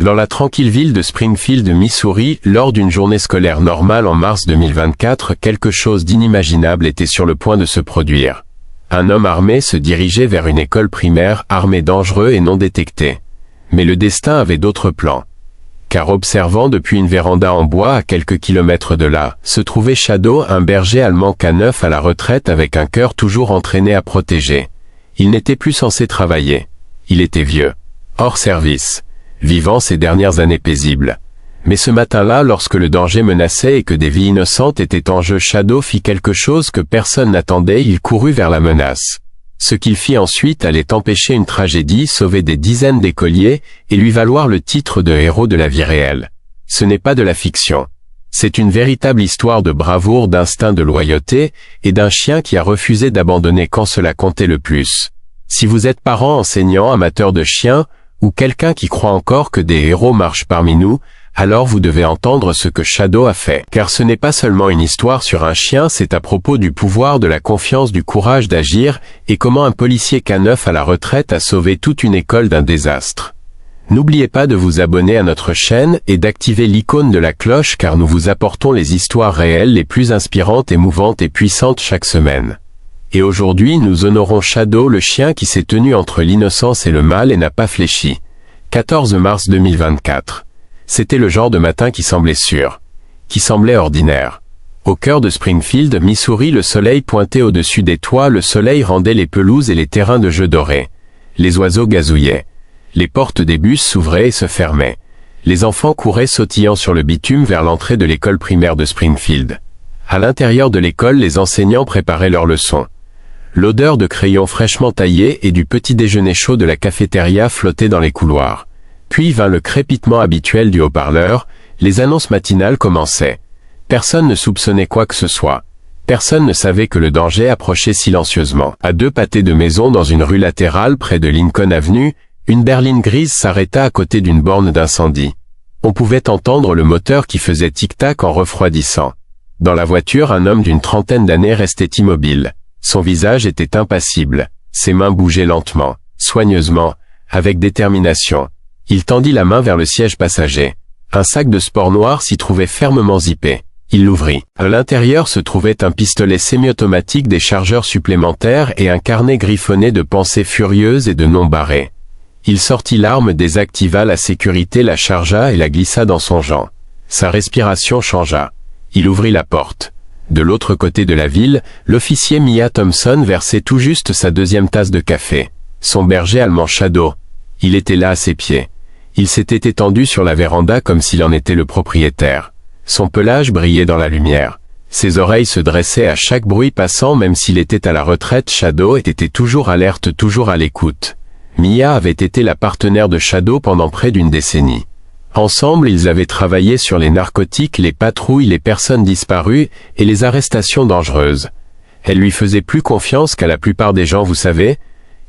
Dans la tranquille ville de Springfield, Missouri, lors d'une journée scolaire normale en mars 2024, quelque chose d'inimaginable était sur le point de se produire. Un homme armé se dirigeait vers une école primaire, armé dangereux et non détecté. Mais le destin avait d'autres plans. Car observant depuis une véranda en bois à quelques kilomètres de là, se trouvait Shadow, un berger allemand K9 à la retraite avec un cœur toujours entraîné à protéger. Il n'était plus censé travailler. Il était vieux. Hors service. Vivant ses dernières années paisibles. Mais ce matin-là, lorsque le danger menaçait et que des vies innocentes étaient en jeu, Shadow fit quelque chose que personne n'attendait, il courut vers la menace. Ce qu'il fit ensuite allait empêcher une tragédie, sauver des dizaines d'écoliers et lui valoir le titre de héros de la vie réelle. Ce n'est pas de la fiction. C'est une véritable histoire de bravoure, d'instinct de loyauté et d'un chien qui a refusé d'abandonner quand cela comptait le plus. Si vous êtes parent, enseignant, amateur de chiens, ou quelqu'un qui croit encore que des héros marchent parmi nous, alors vous devez entendre ce que Shadow a fait. Car ce n'est pas seulement une histoire sur un chien, c'est à propos du pouvoir, de la confiance, du courage d'agir, et comment un policier K9 à la retraite a sauvé toute une école d'un désastre. N'oubliez pas de vous abonner à notre chaîne et d'activer l'icône de la cloche car nous vous apportons les histoires réelles les plus inspirantes, émouvantes et puissantes chaque semaine. Et aujourd'hui, nous honorons Shadow, le chien qui s'est tenu entre l'innocence et le mal et n'a pas fléchi. 14 mars 2024. C'était le genre de matin qui semblait sûr, qui semblait ordinaire. Au cœur de Springfield, Missouri, le soleil pointait au-dessus des toits, le soleil rendait les pelouses et les terrains de jeu dorés. Les oiseaux gazouillaient. Les portes des bus s'ouvraient et se fermaient. Les enfants couraient sautillant sur le bitume vers l'entrée de l'école primaire de Springfield. À l'intérieur de l'école, les enseignants préparaient leurs leçons. L'odeur de crayons fraîchement taillés et du petit déjeuner chaud de la cafétéria flottait dans les couloirs. Puis vint le crépitement habituel du haut-parleur, les annonces matinales commençaient. Personne ne soupçonnait quoi que ce soit. Personne ne savait que le danger approchait silencieusement. À 2 pâtés de maison dans une rue latérale près de Lincoln Avenue, une berline grise s'arrêta à côté d'une borne d'incendie. On pouvait entendre le moteur qui faisait tic-tac en refroidissant. Dans la voiture, un homme d'une trentaine d'années restait immobile. Son visage était impassible. Ses mains bougeaient lentement, soigneusement, avec détermination. Il tendit la main vers le siège passager. Un sac de sport noir s'y trouvait fermement zippé. Il l'ouvrit. À l'intérieur se trouvait un pistolet semi-automatique, des chargeurs supplémentaires et un carnet griffonné de pensées furieuses et de noms barrés. Il sortit l'arme, désactiva la sécurité, la chargea et la glissa dans son gant. Sa respiration changea. Il ouvrit la porte. De l'autre côté de la ville, l'officier Mia Thompson versait tout juste sa 2e tasse de café. Son berger allemand Shadow. Il était là à ses pieds. Il s'était étendu sur la véranda comme s'il en était le propriétaire. Son pelage brillait dans la lumière. Ses oreilles se dressaient à chaque bruit passant, même s'il était à la retraite. Shadow était toujours alerte, toujours à l'écoute. Mia avait été la partenaire de Shadow pendant près d'une décennie. Ensemble, ils avaient travaillé sur les narcotiques, les patrouilles, les personnes disparues et les arrestations dangereuses. Elle lui faisait plus confiance qu'à la plupart des gens, vous savez,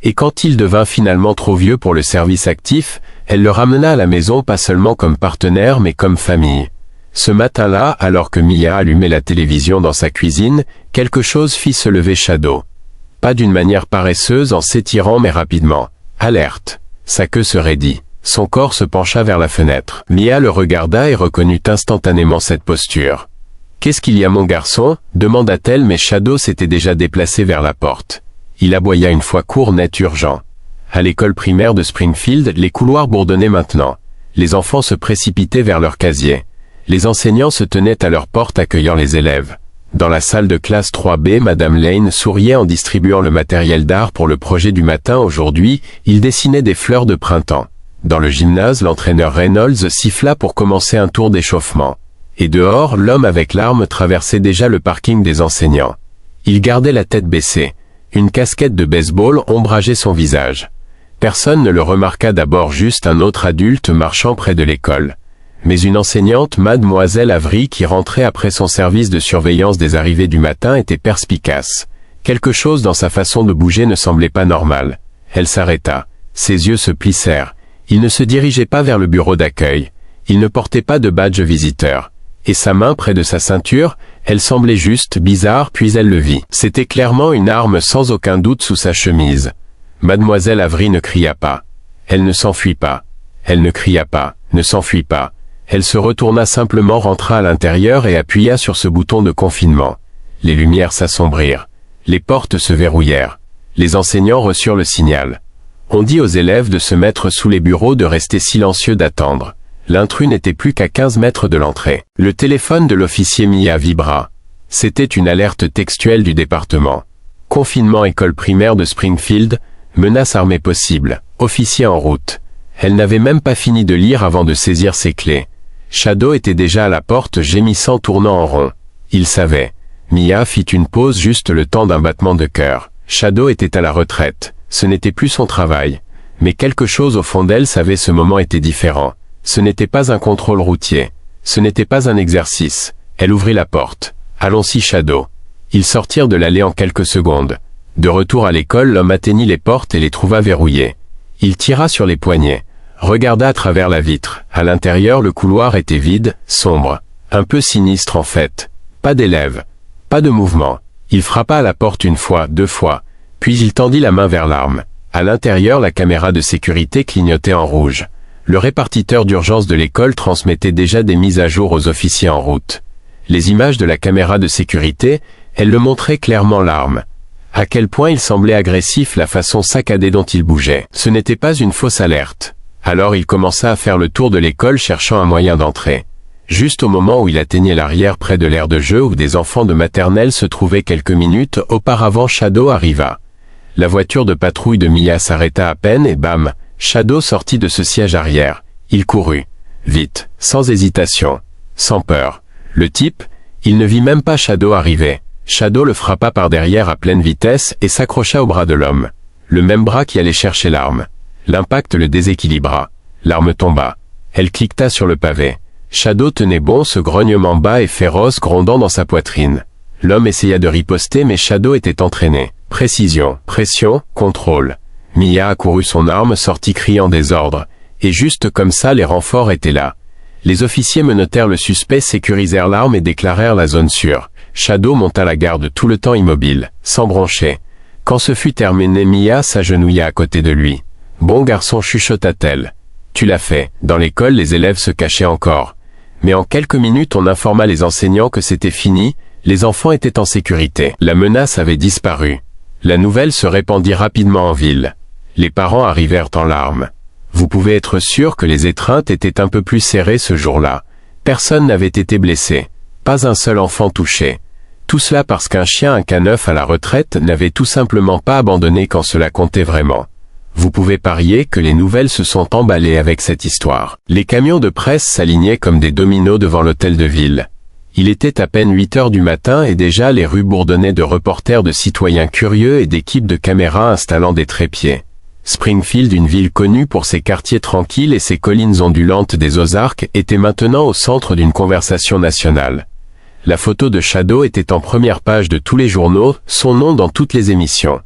et quand il devint finalement trop vieux pour le service actif, elle le ramena à la maison pas seulement comme partenaire mais comme famille. Ce matin-là, alors que Mia allumait la télévision dans sa cuisine, quelque chose fit se lever Shadow. Pas d'une manière paresseuse, en s'étirant mais rapidement. Alerte. Sa queue se raidit. Son corps se pencha vers la fenêtre. Mia le regarda et reconnut instantanément cette posture. « Qu'est-ce qu'il y a, mon garçon ?» demanda-t-elle, mais Shadow s'était déjà déplacé vers la porte. Il aboya une fois court, net, urgent. À l'école primaire de Springfield, les couloirs bourdonnaient maintenant. Les enfants se précipitaient vers leurs casiers. Les enseignants se tenaient à leur porte accueillant les élèves. Dans la salle de classe 3B, Madame Lane souriait en distribuant le matériel d'art pour le projet du matin. Aujourd'hui, il dessinait des fleurs de printemps. Dans le gymnase, l'entraîneur Reynolds siffla pour commencer un tour d'échauffement. Et dehors, l'homme avec l'arme traversait déjà le parking des enseignants. Il gardait la tête baissée. Une casquette de baseball ombrageait son visage. Personne ne le remarqua d'abord, juste un autre adulte marchant près de l'école. Mais une enseignante, Mademoiselle Avery, qui rentrait après son service de surveillance des arrivées du matin, était perspicace. Quelque chose dans sa façon de bouger ne semblait pas normal. Elle s'arrêta. Ses yeux se plissèrent. Il ne se dirigeait pas vers le bureau d'accueil. Il ne portait pas de badge visiteur. Et sa main près de sa ceinture, elle semblait juste bizarre, puis elle le vit. C'était clairement une arme sans aucun doute sous sa chemise. Mademoiselle Avery ne cria pas. Elle ne s'enfuit pas. Elle ne cria pas. Ne s'enfuis pas. Elle se retourna simplement, rentra à l'intérieur et appuya sur ce bouton de confinement. Les lumières s'assombrirent. Les portes se verrouillèrent. Les enseignants reçurent le signal. On dit aux élèves de se mettre sous les bureaux, de rester silencieux, d'attendre. L'intrus n'était plus qu'à 15 mètres de l'entrée. Le téléphone de l'officier Mia vibra. C'était une alerte textuelle du département. Confinement, école primaire de Springfield, menace armée possible, officier en route. Elle n'avait même pas fini de lire avant de saisir ses clés. Shadow était déjà à la porte, gémissant, tournant en rond. Il savait. Mia fit une pause, juste le temps d'un battement de cœur. Shadow était à la retraite. Ce n'était plus son travail. Mais quelque chose au fond d'elle savait ce moment était différent. Ce n'était pas un contrôle routier. Ce n'était pas un exercice. Elle ouvrit la porte. Allons-y, Shadow. Ils sortirent de l'allée en quelques secondes. De retour à l'école, l'homme atteignit les portes et les trouva verrouillées. Il tira sur les poignets. Regarda à travers la vitre. À l'intérieur, le couloir était vide, sombre. Un peu sinistre en fait. Pas d'élèves. Pas de mouvement. Il frappa à la porte une fois, 2 fois. Puis il tendit la main vers l'arme. À l'intérieur, la caméra de sécurité clignotait en rouge. Le répartiteur d'urgence de l'école transmettait déjà des mises à jour aux officiers en route. Les images de la caméra de sécurité, elles le montraient clairement, l'arme. À quel point il semblait agressif, la façon saccadée dont il bougeait. Ce n'était pas une fausse alerte. Alors il commença à faire le tour de l'école cherchant un moyen d'entrer. Juste au moment où il atteignait l'arrière près de l'aire de jeu où des enfants de maternelle se trouvaient quelques minutes auparavant, Shadow arriva. La voiture de patrouille de Mia s'arrêta à peine et bam, Shadow sortit de ce siège arrière. Il courut. Vite, sans hésitation, sans peur. Le type, il ne vit même pas Shadow arriver. Shadow le frappa par derrière à pleine vitesse et s'accrocha au bras de l'homme. Le même bras qui allait chercher l'arme. L'impact le déséquilibra. L'arme tomba. Elle cliqueta sur le pavé. Shadow tenait bon, ce grognement bas et féroce grondant dans sa poitrine. L'homme essaya de riposter mais Shadow était entraîné. Précision, pression, contrôle. Mia accourut, son arme sortit criant des ordres. Et juste comme ça, les renforts étaient là. Les officiers menottèrent le suspect, sécurisèrent l'arme et déclarèrent la zone sûre. Shadow monta la garde tout le temps immobile, sans broncher. Quand ce fut terminé, Mia s'agenouilla à côté de lui. « Bon garçon », chuchota-t-elle. « Tu l'as fait. » Dans l'école, les élèves se cachaient encore. Mais en quelques minutes, on informa les enseignants que c'était fini, les enfants étaient en sécurité. La menace avait disparu. La nouvelle se répandit rapidement en ville. Les parents arrivèrent en larmes. Vous pouvez être sûr que les étreintes étaient un peu plus serrées ce jour-là. Personne n'avait été blessé. Pas un seul enfant touché. Tout cela parce qu'un chien, un K9 à la retraite, n'avait tout simplement pas abandonné quand cela comptait vraiment. Vous pouvez parier que les nouvelles se sont emballées avec cette histoire. Les camions de presse s'alignaient comme des dominos devant l'hôtel de ville. Il était à peine 8 heures du matin et déjà les rues bourdonnaient de reporters, de citoyens curieux et d'équipes de caméras installant des trépieds. Springfield, une ville connue pour ses quartiers tranquilles et ses collines ondulantes des Ozarks, était maintenant au centre d'une conversation nationale. La photo de Shadow était en première page de tous les journaux, son nom dans toutes les émissions.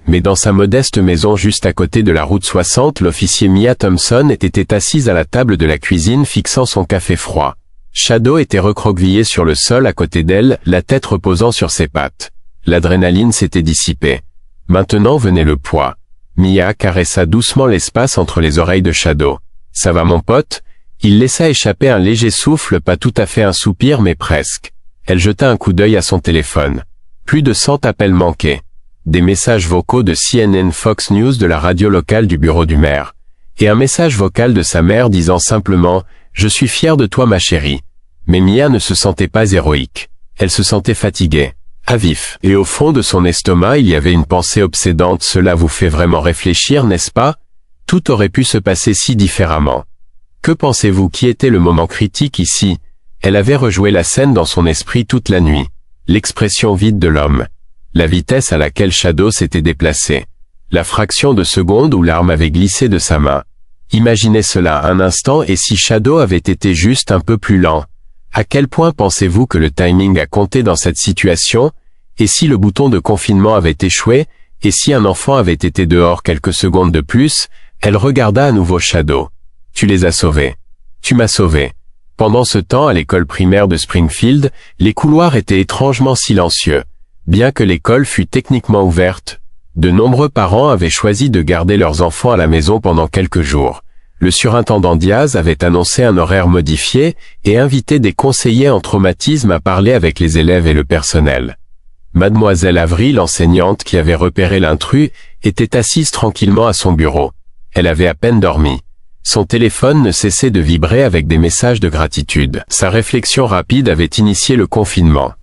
Mais dans sa modeste maison juste à côté de la route 60, l'officier Mia Thompson était assise à la table de la cuisine fixant son café froid. Shadow était recroquevillé sur le sol à côté d'elle, la tête reposant sur ses pattes. L'adrénaline s'était dissipée. Maintenant venait le poids. Mia caressa doucement l'espace entre les oreilles de Shadow. « Ça va mon pote ?» Il laissa échapper un léger souffle, pas tout à fait un soupir mais presque. Elle jeta un coup d'œil à son téléphone. Plus de 100 appels manqués. Des messages vocaux de CNN, Fox News, de la radio locale du bureau du maire. Et un message vocal de sa mère disant simplement « Je suis fier de toi ma chérie ». Mais Mia ne se sentait pas héroïque. Elle se sentait fatiguée, à vif. Et au fond de son estomac, il y avait une pensée obsédante. Cela vous fait vraiment réfléchir, n'est-ce pas? Tout aurait pu se passer si différemment. Que pensez-vous qui était le moment critique ici? Elle avait rejoué la scène dans son esprit toute la nuit. L'expression vide de l'homme. La vitesse à laquelle Shadow s'était déplacé. La fraction de seconde où l'arme avait glissé de sa main. Imaginez cela un instant, et si Shadow avait été juste un peu plus lent? À quel point pensez-vous que le timing a compté dans cette situation? Et si le bouton de confinement avait échoué? Et si un enfant avait été dehors quelques secondes de plus? Elle regarda à nouveau Shadow. Tu les as sauvés. Tu m'as sauvé. Pendant ce temps, à l'école primaire de Springfield, les couloirs étaient étrangement silencieux. Bien que l'école fût techniquement ouverte, de nombreux parents avaient choisi de garder leurs enfants à la maison pendant quelques jours. Le surintendant Diaz avait annoncé un horaire modifié et invité des conseillers en traumatisme à parler avec les élèves et le personnel. Mademoiselle Avril, l'enseignante qui avait repéré l'intrus, était assise tranquillement à son bureau. Elle avait à peine dormi. Son téléphone ne cessait de vibrer avec des messages de gratitude. Sa réflexion rapide avait initié le confinement.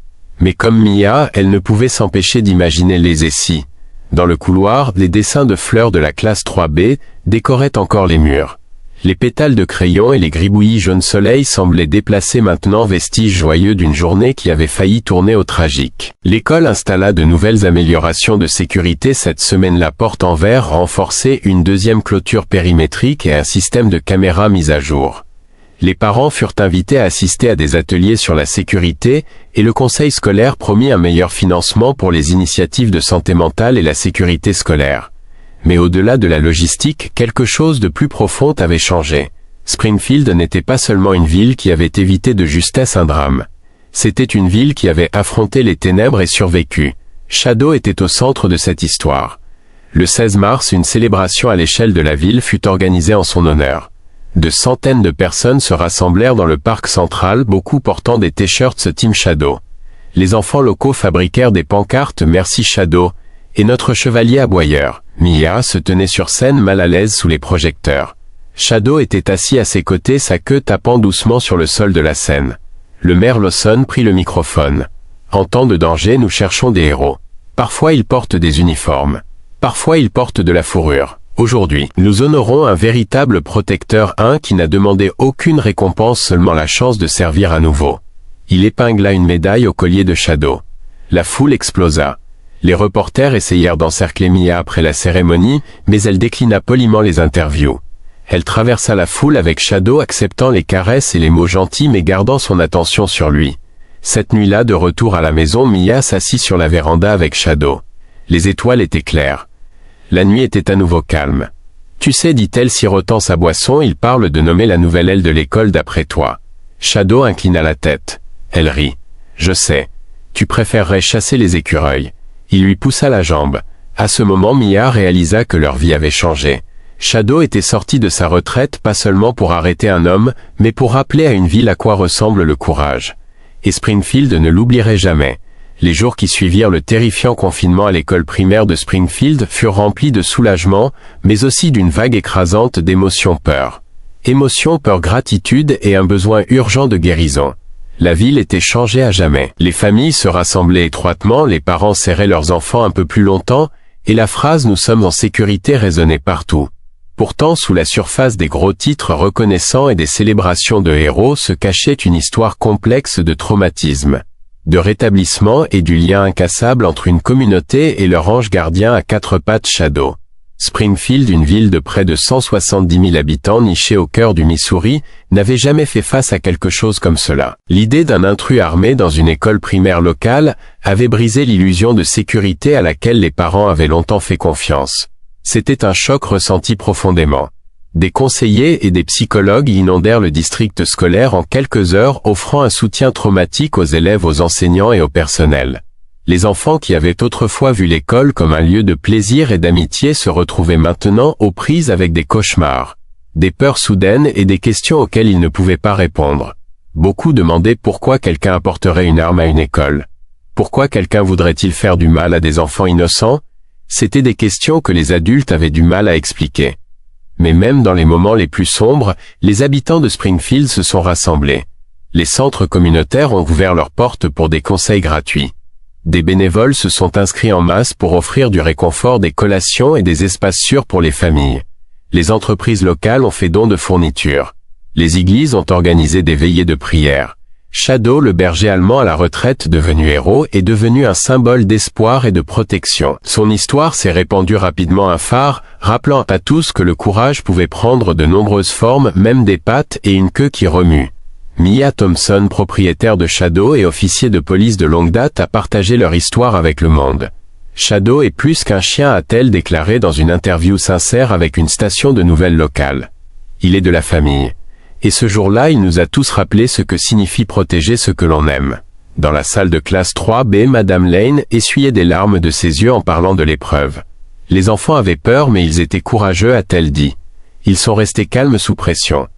Mais comme Mia, elle ne pouvait s'empêcher d'imaginer les essais. Dans le couloir, les dessins de fleurs de la classe 3B décoraient encore les murs. Les pétales de crayon et les gribouillis jaune soleil semblaient déplacer maintenant vestiges joyeux d'une journée qui avait failli tourner au tragique. L'école installa de nouvelles améliorations de sécurité cette semaine, la porte en verre renforcée, une deuxième clôture périmétrique et un système de caméras mis à jour. Les parents furent invités à assister à des ateliers sur la sécurité et le conseil scolaire promit un meilleur financement pour les initiatives de santé mentale et la sécurité scolaire. Mais au-delà de la logistique, quelque chose de plus profond avait changé. Springfield n'était pas seulement une ville qui avait évité de justesse un drame. C'était une ville qui avait affronté les ténèbres et survécu. Shadow était au centre de cette histoire. Le 16 mars, une célébration à l'échelle de la ville fut organisée en son honneur. De centaines de personnes se rassemblèrent dans le parc central, beaucoup portant des t-shirts Team Shadow. Les enfants locaux fabriquèrent des pancartes Merci Shadow et notre chevalier aboyeur. Mia se tenait sur scène mal à l'aise sous les projecteurs. Shadow était assis à ses côtés, sa queue tapant doucement sur le sol de la scène. Le maire Lawson prit le microphone. En temps de danger, nous cherchons des héros. Parfois ils portent des uniformes. Parfois ils portent de la fourrure. Aujourd'hui, nous honorons un véritable protecteur, un qui n'a demandé aucune récompense, seulement la chance de servir à nouveau. Il épingla une médaille au collier de Shadow. La foule explosa. Les reporters essayèrent d'encercler Mia après la cérémonie, mais elle déclina poliment les interviews. Elle traversa la foule avec Shadow, acceptant les caresses et les mots gentils mais gardant son attention sur lui. Cette nuit-là, de retour à la maison, Mia s'assit sur la véranda avec Shadow. Les étoiles étaient claires. La nuit était à nouveau calme. « Tu sais, dit-elle sirotant sa boisson, il parle de nommer la nouvelle aile de l'école d'après toi. » Shadow inclina la tête. Elle rit. « Je sais. Tu préférerais chasser les écureuils. » Il lui poussa la jambe. À ce moment, Mia réalisa que leur vie avait changé. Shadow était sorti de sa retraite pas seulement pour arrêter un homme, mais pour rappeler à une ville à quoi ressemble le courage. Et Springfield ne l'oublierait jamais. Les jours qui suivirent le terrifiant confinement à l'école primaire de Springfield furent remplis de soulagement, mais aussi d'une vague écrasante d'émotions, peur. Émotion, peur, gratitude et un besoin urgent de guérison. La ville était changée à jamais. Les familles se rassemblaient étroitement, les parents serraient leurs enfants un peu plus longtemps, et la phrase « Nous sommes en sécurité » résonnait partout. Pourtant, sous la surface des gros titres reconnaissants et des célébrations de héros se cachait une histoire complexe de traumatisme, de rétablissement et du lien incassable entre une communauté et leur ange gardien à quatre pattes Shadow. Springfield, une ville de près de 170 000 habitants nichée au cœur du Missouri, n'avait jamais fait face à quelque chose comme cela. L'idée d'un intrus armé dans une école primaire locale avait brisé l'illusion de sécurité à laquelle les parents avaient longtemps fait confiance. C'était un choc ressenti profondément. Des conseillers et des psychologues inondèrent le district scolaire en quelques heures, offrant un soutien traumatique aux élèves, aux enseignants et au personnel. Les enfants qui avaient autrefois vu l'école comme un lieu de plaisir et d'amitié se retrouvaient maintenant aux prises avec des cauchemars, des peurs soudaines et des questions auxquelles ils ne pouvaient pas répondre. Beaucoup demandaient pourquoi quelqu'un apporterait une arme à une école. Pourquoi quelqu'un voudrait-il faire du mal à des enfants innocents? C'étaient des questions que les adultes avaient du mal à expliquer. Mais même dans les moments les plus sombres, les habitants de Springfield se sont rassemblés. Les centres communautaires ont ouvert leurs portes pour des conseils gratuits. Des bénévoles se sont inscrits en masse pour offrir du réconfort, des collations et des espaces sûrs pour les familles. Les entreprises locales ont fait don de fournitures. Les églises ont organisé des veillées de prière. Shadow, le berger allemand à la retraite devenu héros, est devenu un symbole d'espoir et de protection. Son histoire s'est répandue rapidement, un phare, rappelant à tous que le courage pouvait prendre de nombreuses formes, même des pattes et une queue qui remue. Mia Thompson, propriétaire de Shadow et officier de police de longue date, a partagé leur histoire avec le monde. Shadow est plus qu'un chien, a-t-elle déclaré dans une interview sincère avec une station de nouvelles locale. Il est de la famille. Et ce jour-là, il nous a tous rappelé ce que signifie protéger ce que l'on aime. Dans la salle de classe 3B, Madame Lane essuyait des larmes de ses yeux en parlant de l'épreuve. Les enfants avaient peur, mais ils étaient courageux, a-t-elle dit. Ils sont restés calmes sous pression.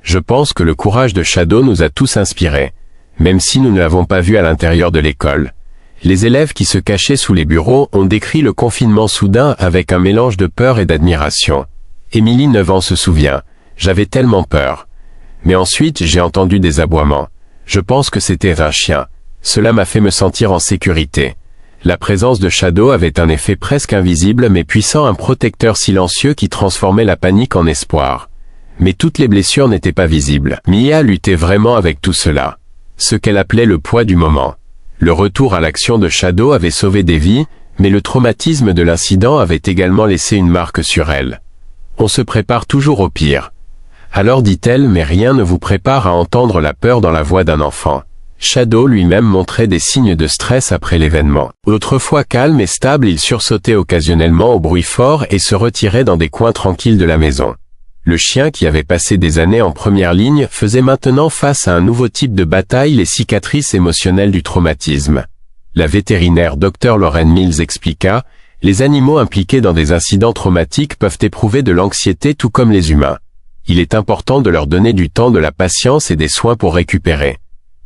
Je pense que le courage de Shadow nous a tous inspirés, même si nous ne l'avons pas vu à l'intérieur de l'école. Les élèves qui se cachaient sous les bureaux ont décrit le confinement soudain avec un mélange de peur et d'admiration. Émilie, 9 ans, se souvient. J'avais tellement peur. Mais ensuite, j'ai entendu des aboiements. Je pense que c'était un chien. Cela m'a fait me sentir en sécurité. La présence de Shadow avait un effet presque invisible mais puissant, un protecteur silencieux qui transformait la panique en espoir. Mais toutes les blessures n'étaient pas visibles. Mia luttait vraiment avec tout cela. Ce qu'elle appelait le poids du moment. Le retour à l'action de Shadow avait sauvé des vies, mais le traumatisme de l'incident avait également laissé une marque sur elle. On se prépare toujours au pire. Alors, dit-elle, mais rien ne vous prépare à entendre la peur dans la voix d'un enfant. Shadow lui-même montrait des signes de stress après l'événement. Autrefois calme et stable, il sursautait occasionnellement au bruit fort et se retirait dans des coins tranquilles de la maison. Le chien qui avait passé des années en première ligne faisait maintenant face à un nouveau type de bataille, les cicatrices émotionnelles du traumatisme. La vétérinaire Dr Lauren Mills expliqua, « Les animaux impliqués dans des incidents traumatiques peuvent éprouver de l'anxiété tout comme les humains. Il est important de leur donner du temps, de la patience et des soins pour récupérer. »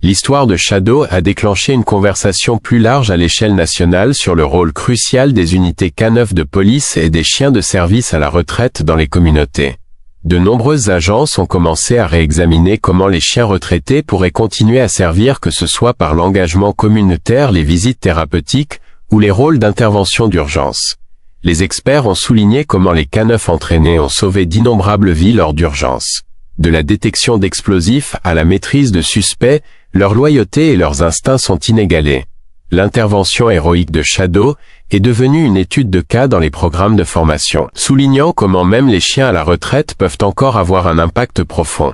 L'histoire de Shadow a déclenché une conversation plus large à l'échelle nationale sur le rôle crucial des unités K9 de police et des chiens de service à la retraite dans les communautés. De nombreuses agences ont commencé à réexaminer comment les chiens retraités pourraient continuer à servir, que ce soit par l'engagement communautaire, les visites thérapeutiques ou les rôles d'intervention d'urgence. Les experts ont souligné comment les K9 entraînés ont sauvé d'innombrables vies lors d'urgences. De la détection d'explosifs à la maîtrise de suspects, leur loyauté et leurs instincts sont inégalés. L'intervention héroïque de Shadow est devenue une étude de cas dans les programmes de formation, soulignant comment même les chiens à la retraite peuvent encore avoir un impact profond.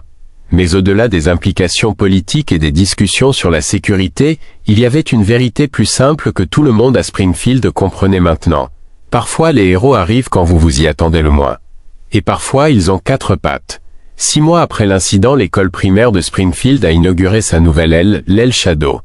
Mais au-delà des implications politiques et des discussions sur la sécurité, il y avait une vérité plus simple que tout le monde à Springfield comprenait maintenant. Parfois les héros arrivent quand vous vous y attendez le moins. Et parfois ils ont 4 pattes. 6 mois après l'incident, l'école primaire de Springfield a inauguré sa nouvelle aile, l'aile Shadow.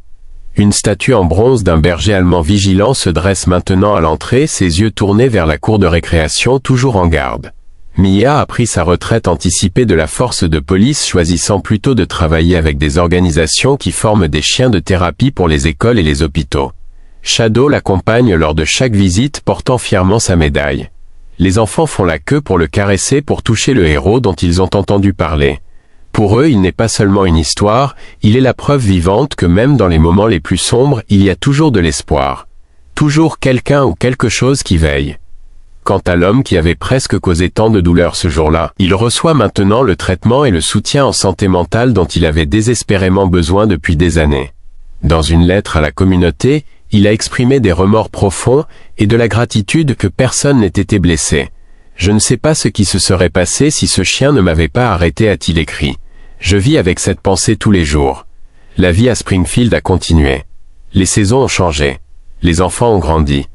Une statue en bronze d'un berger allemand vigilant se dresse maintenant à l'entrée, ses yeux tournés vers la cour de récréation, toujours en garde. Mia a pris sa retraite anticipée de la force de police, choisissant plutôt de travailler avec des organisations qui forment des chiens de thérapie pour les écoles et les hôpitaux. Shadow l'accompagne lors de chaque visite, portant fièrement sa médaille. Les enfants font la queue pour le caresser, pour toucher le héros dont ils ont entendu parler. Pour eux, il n'est pas seulement une histoire, il est la preuve vivante que même dans les moments les plus sombres, il y a toujours de l'espoir. Toujours quelqu'un ou quelque chose qui veille. Quant à l'homme qui avait presque causé tant de douleur ce jour-là, il reçoit maintenant le traitement et le soutien en santé mentale dont il avait désespérément besoin depuis des années. Dans une lettre à la communauté, il a exprimé des remords profonds et de la gratitude que personne n'ait été blessé. « Je ne sais pas ce qui se serait passé si ce chien ne m'avait pas arrêté », a-t-il écrit. « Je vis avec cette pensée tous les jours. » La vie à Springfield a continué. Les saisons ont changé. Les enfants ont grandi.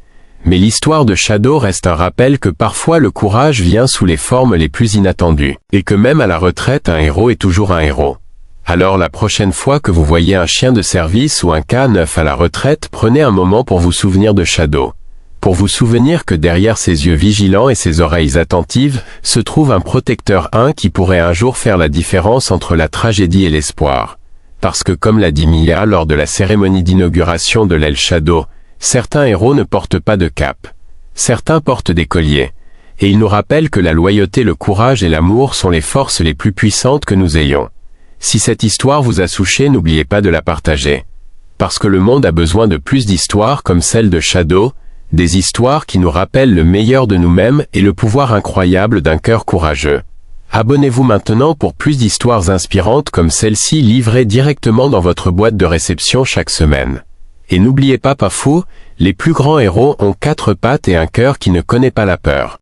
Mais l'histoire de Shadow reste un rappel que parfois le courage vient sous les formes les plus inattendues. Et que même à la retraite, un héros est toujours un héros. Alors la prochaine fois que vous voyez un chien de service ou un K9 à la retraite, prenez un moment pour vous souvenir de Shadow. Pour vous souvenir que derrière ses yeux vigilants et ses oreilles attentives, se trouve un protecteur qui pourrait un jour faire la différence entre la tragédie et l'espoir. Parce que comme l'a dit Mia lors de la cérémonie d'inauguration de l'aile Shadow, certains héros ne portent pas de cape. Certains portent des colliers. Et il nous rappelle que la loyauté, le courage et l'amour sont les forces les plus puissantes que nous ayons. Si cette histoire vous a touché, n'oubliez pas de la partager. Parce que le monde a besoin de plus d'histoires comme celle de Shadow, des histoires qui nous rappellent le meilleur de nous-mêmes et le pouvoir incroyable d'un cœur courageux. Abonnez-vous maintenant pour plus d'histoires inspirantes comme celle-ci livrées directement dans votre boîte de réception chaque semaine. Et n'oubliez pas, pas fou, les plus grands héros ont 4 pattes et un cœur qui ne connaît pas la peur.